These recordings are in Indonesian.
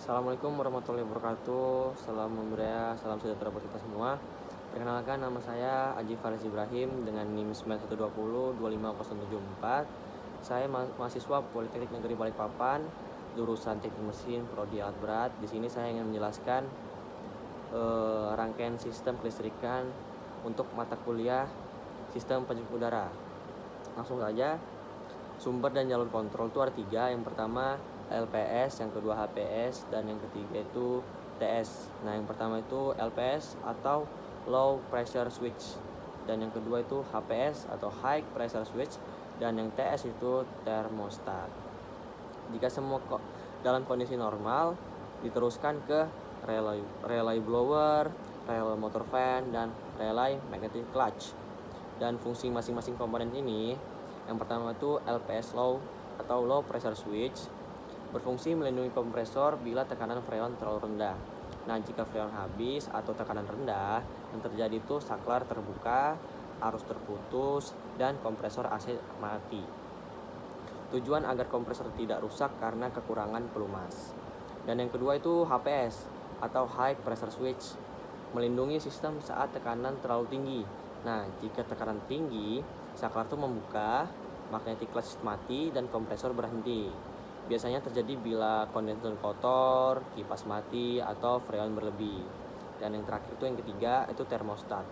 Assalamualaikum warahmatullahi wabarakatuh. Salam budaya, salam sejahtera buat kita semua. Perkenalkan, nama saya Aji Faris Ibrahim dengan NIM 9120-25074. Saya mahasiswa Politeknik Negeri Balikpapan, jurusan Teknik Mesin, Prodi Alat Berat. Di sini saya ingin menjelaskan rangkaian sistem kelistrikan untuk mata kuliah Sistem Penyejuk Udara. Langsung saja. Sumber dan jalur kontrol itu ada 3. Yang pertama LPS, yang kedua HPS, dan yang ketiga itu TS. Nah, yang pertama itu LPS atau Low Pressure Switch, dan yang kedua itu HPS atau High Pressure Switch, dan yang TS itu termostat. Jika semua dalam kondisi normal, diteruskan ke relay blower, relay motor fan, dan relay magnetic clutch. Dan fungsi masing-masing komponen ini, yang pertama itu LPS low atau low pressure switch, berfungsi melindungi kompresor bila tekanan freon terlalu rendah. Nah, jika freon habis atau tekanan rendah, yang terjadi itu saklar terbuka, arus terputus, dan kompresor AC mati. Tujuan agar kompresor tidak rusak karena kekurangan pelumas. Dan yang kedua itu HPS atau High Pressure Switch, melindungi sistem saat tekanan terlalu tinggi. Nah, jika tekanan tinggi, saklar itu membuka, magnetic clutch mati, dan kompresor berhenti. Biasanya terjadi bila kondensor kotor, kipas mati, atau freon berlebih. Dan yang terakhir itu yang ketiga itu termostat,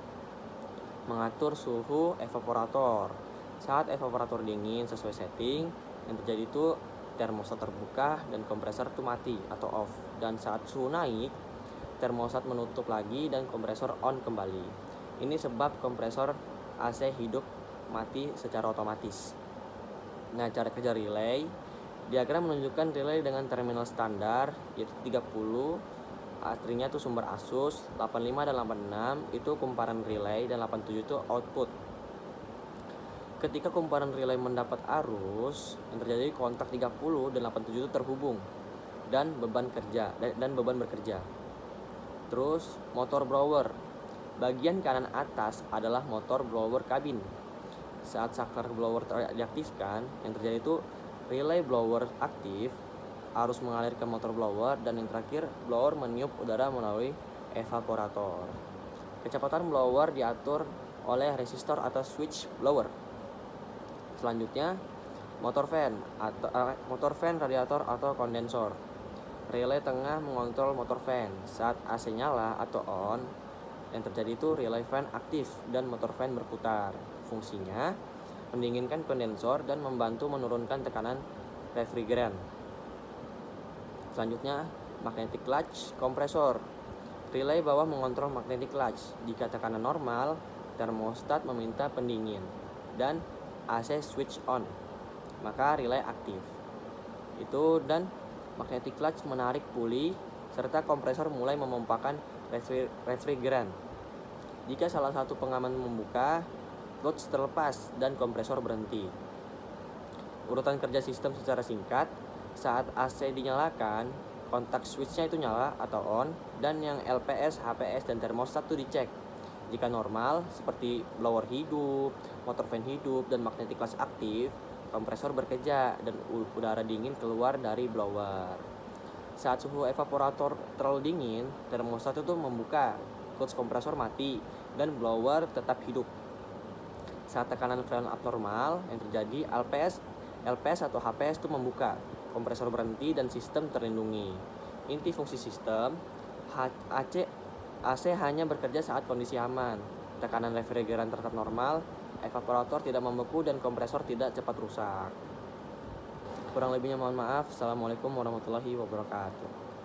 mengatur suhu evaporator. Saat evaporator dingin sesuai setting, yang terjadi itu termostat terbuka dan kompresor itu mati atau off. Dan saat suhu naik, termostat menutup lagi dan kompresor on kembali. Ini sebab kompresor AC hidup mati secara otomatis. Nah, cara kerja relay. Diagram menunjukkan relay dengan terminal standar yaitu 30. Aslinya itu sumber Asus, 85 dan 86 itu kumparan relay, dan 87 itu output. Ketika kumparan relay mendapat arus, yang terjadi kontak 30 dan 87 itu terhubung dan beban bekerja. Terus motor blower. Bagian kanan atas adalah motor blower kabin. Saat saklar blower diaktifkan, yang terjadi itu relay blower aktif, arus mengalir ke motor blower, dan yang terakhir blower meniup udara melalui evaporator. Kecepatan blower diatur oleh resistor atau switch blower. Selanjutnya motor fan radiator atau kondensor. Relay tengah mengontrol motor fan. Saat AC nyala atau on, yang terjadi itu relay fan aktif dan motor fan berputar. Fungsinya mendinginkan kondensor dan membantu menurunkan tekanan refrigeran. Selanjutnya magnetic clutch kompresor. Relay bawah mengontrol magnetic clutch. Jika tekanan normal, termostat meminta pendingin dan AC switch on, maka relay aktif. Dan magnetic clutch menarik puli serta kompresor mulai memompakan refrigeran. Jika salah satu pengaman membuka, clutch terlepas dan kompresor berhenti. Urutan kerja sistem secara singkat. Saat AC dinyalakan, kontak switchnya itu nyala atau on, dan yang LPS, HPS, dan termostat itu dicek. Jika normal, seperti blower hidup, motor fan hidup, dan magnetic clutch aktif, kompresor bekerja dan udara dingin keluar dari blower. Saat suhu evaporator terlalu dingin, termostat itu membuka, clutch kompresor mati, dan blower tetap hidup. Saat tekanan freon abnormal, yang terjadi LPS atau HPS itu membuka, kompresor berhenti, dan sistem terlindungi. Inti fungsi sistem, AC hanya bekerja saat kondisi aman, tekanan refrigeran tetap normal, evaporator tidak membeku, dan kompresor tidak cepat rusak. Kurang lebihnya mohon maaf. Assalamualaikum warahmatullahi wabarakatuh.